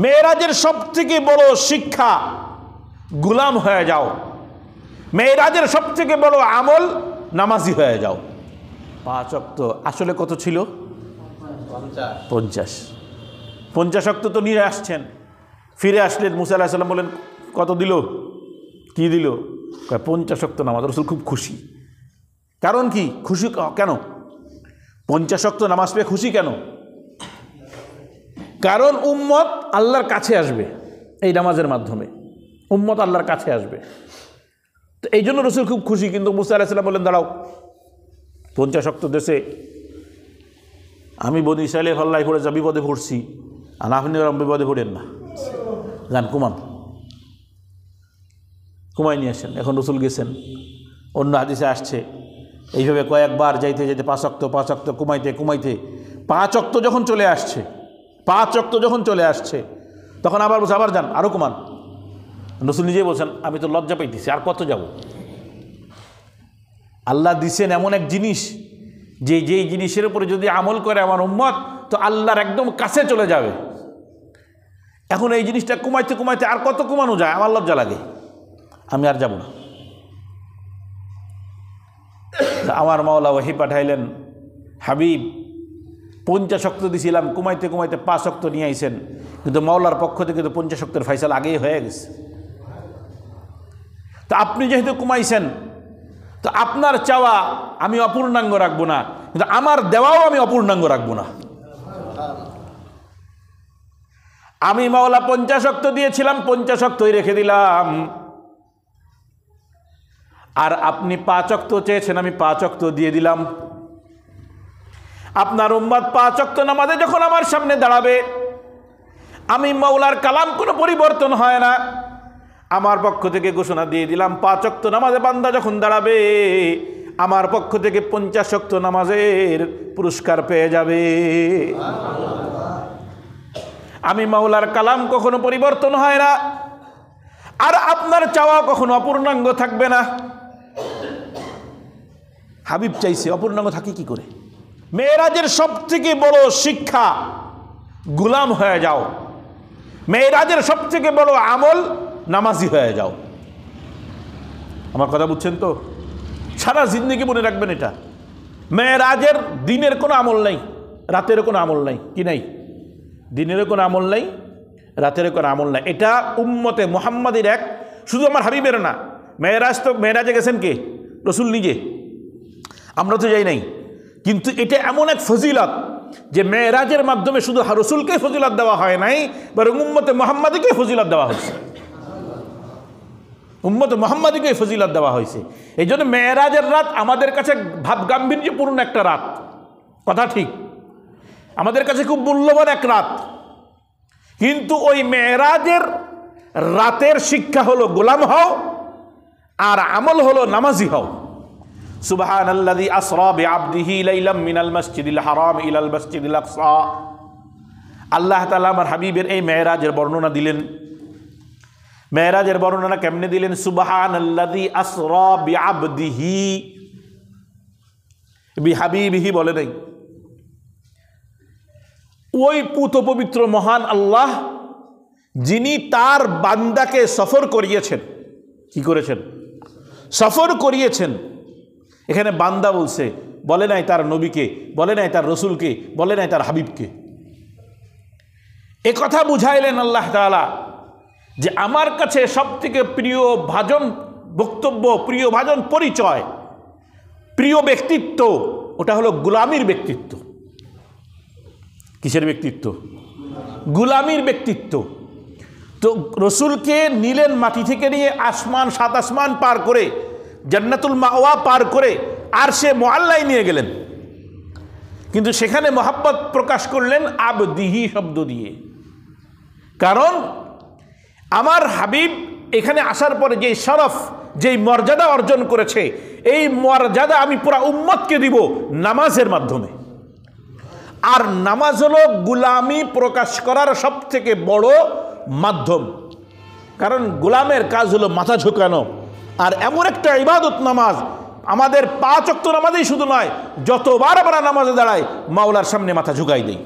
মেরাজের সবথেকে বড় শিক্ষা গোলাম হয়ে যাও। মেরাজের সবথেকে বড় আমল নামাজি হয়ে যাও। 5 ওয়াক্ত আসলে কত ছিল? 50। 50 ওয়াক্ত তো নিয়ে আসছেন। ফিরে আসলেন, মুসা আলাইহিস সালাম বলেন কত দিল? কি দিল? 50 ওয়াক্ত নামাজ। রাসূল খুব খুশি। কারণ কি খুশি কেন? 50 ওয়াক্ত নামাজ পেয়ে খুশি কেন? কারণ উম্মত আল্লাহর কাছে আসবে এই নামাজের মাধ্যমে। উম্মত আল্লাহর কাছে আসবে, তো এই জন্য রাসূল খুব খুশি। কিন্তু মুসা আলাইহিস সালাম বলেন দাঁড়াও, 50 ওয়াক্ত দেশে আমি বনি ইসরাইলের হল্লায় পড়ে যা বিপদে পড়ছি, আর আপনি বিপদে পড়েন না, যান কুমান, কুমাই নিয়ে আসেন। এখন রাসূল গেছেন, অন্য হাদিসে আসছে এইভাবে কয়েকবার যাইতে যাইতে 5 ওয়াক্ত কুমাইতে কুমাইতে 5 ওয়াক্ত যখন চলে আসছে, 5 ওয়াক্ত যখন চলে আসছে, তখন আবার বলছে আবার যান, আরও কুমান। রাসূল নিজেই বলছেন আমি তো লজ্জা পাইতেছি, আর কত যাব? আল্লাহ দিছেন এমন এক জিনিস যেই জিনিসের উপরে যদি আমল করে আমার উম্মত, তো আল্লাহর একদম কাছে চলে যাবে। এখন এই জিনিসটা কুমাইতে কুমাইতে আর কত কুমানো যায়, আমার লজ্জা লাগে, আমি আর যাব না। আমার মাওলা ওহী পাঠাইলেন, হাবিব 50 ওয়াক্ত দিছিলাম, কুমাইতে কুমাইতে 5 ওয়াক্ত নিয়ে আইছেন, কিন্তু মাওলার পক্ষ থেকে তো 50 ওয়াক্তের ফয়সালা আগেই হয়ে গেছে। তো আপনি যেহেতু কুমাইছেন, তো আপনার চাওয়া আমি অপূর্ণাঙ্গ রাখবো না, কিন্তু আমার দেওয়াও আমি অপূর্ণাঙ্গ রাখবো না। আমি মাওলা 50 ওয়াক্ত দিয়েছিলাম, 50 ওয়াক্তই রেখে দিলাম। আর আপনি 5 ওয়াক্ত চেয়েছেন, আমি 5 ওয়াক্ত দিয়ে দিলাম। আপনার উম্মত 5 ওয়াক্ত নামাজে যখন আমার সামনে দাঁড়াবে, আমি মাওলার কালাম কোনো পরিবর্তন হয় না। আমার পক্ষ থেকে ঘোষণা দিয়ে দিলাম, 5 ওয়াক্ত নামাজে বান্দা যখন দাঁড়াবে, আমার পক্ষ থেকে 50 ওয়াক্ত নামাজের পুরস্কার পেয়ে যাবে। আমি মাওলার কালাম কখনো পরিবর্তন হয় না, আর আপনার চাওয়া কখনো অপূর্ণাঙ্গ থাকবে না। হাবিব চাইছে, অপূর্ণাঙ্গ থাকে কি করে? মেরাজের সবথেকে বড় শিক্ষা গোলাম হয়ে যাও। মেরাজের সবথেকে বড় আমল নামাজি হয়ে যাও। আমার কথা বুঝছেন তো? সারা জিন্দেগি মনে রাখবেন এটা। মেরাজের দিনের কোনো আমল নাই, রাতের কোনো আমল নাই। কি নাই? দিনের কোনো আমল নাই, রাতের কোনো আমল নাই। এটা উম্মতে মুহাম্মাদের এক, শুধু আমার হাবিবের না। মেরাজ তো মেরাজে গেছেন কে? রাসূল নিজে, আমরা তো যাই নাই। কিন্তু এটা এমন এক ফজিলত যে মেরাজের মাধ্যমে শুধু রাসূলকে ফজিলত দেওয়া হয় নাই, বরং উম্মতে মুহাম্মাদীকে ফজিলত দেওয়া হয়েছে। উম্মতে মুহাম্মাদীকে ফজিলত দেওয়া হয়েছে। এই জন্য মেরাজের রাত আমাদের কাছে ভাব গাম্ভীর্যপূর্ণ একটা রাত, কথা ঠিক, আমাদের কাছে খুব মূল্যবান এক রাত। কিন্তু ওই মেরাজের রাতের শিক্ষা হলো গোলাম হও, আর আমল হলো নামাজি হও। সুবহানাল্লাযী আসরা বিআবদিহি লাইলাম মিনাল মাসজিদিল হারাম ইলাল মাসজিদিল আকসা। আল্লাহ তাআলা আমার হাবিবের এই মেরাজের বর্ণনা দিলেন। মেরাজের বর্ণনা কেমনে দিলেন? সুবহানাল্লাযী আসরা বিআবদিহি, বিহাবিবিহি বলে নাই। ওই পুত পবিত্র মহান আল্লাহ যিনি তার বান্দাকে সফর করিয়েছেন। কি করেছেন? সফর করিয়েছেন। এখানে বান্দা বলছে, বলে নাই তার নবীকে, বলে নাই তার রসুলকে, বলে নাই তার হাবিবকে। এ কথা বুঝাইলেন আল্লাহ তাআলা যে আমার কাছে সবথেকে প্রিয় ভাজন বক্তব্য, প্রিয় ভাজন পরিচয়, প্রিয় ব্যক্তিত্ব, ওটা হলো গুলামির ব্যক্তিত্ব। কিসের ব্যক্তিত্ব? গুলামির ব্যক্তিত্ব। তো রসুলকে নিলেন মাটি থেকে নিয়ে আসমান, 7 আসমান পার করে, জান্নাতুল মাওয়া পার করে আরশে মুআল্লায় নিয়ে গেলেন। কিন্তু সেখানে মহাব্বত প্রকাশ করলেন আবদিহি শব্দ দিয়ে। কারণ আমার হাবিব এখানে আসার পরে যেই শরফ, যেই মর্যাদা অর্জন করেছে, এই মর্যাদা আমি পুরা উম্মতকে দিব নামাজের মাধ্যমে। আর নামাজ হলো গুলামি প্রকাশ করার সবথেকে বড় মাধ্যম। কারণ গোলামের কাজ হলো মাথা ঝুঁকানো, আর এমন একটা ইবাদত নামাজ, আমাদের 5 ওয়াক্ত নামাজেই শুধু নয়, যতবার আমরা নামাজে দাঁড়াই মাওলার সামনে মাথা ঝুঁকাই দেই।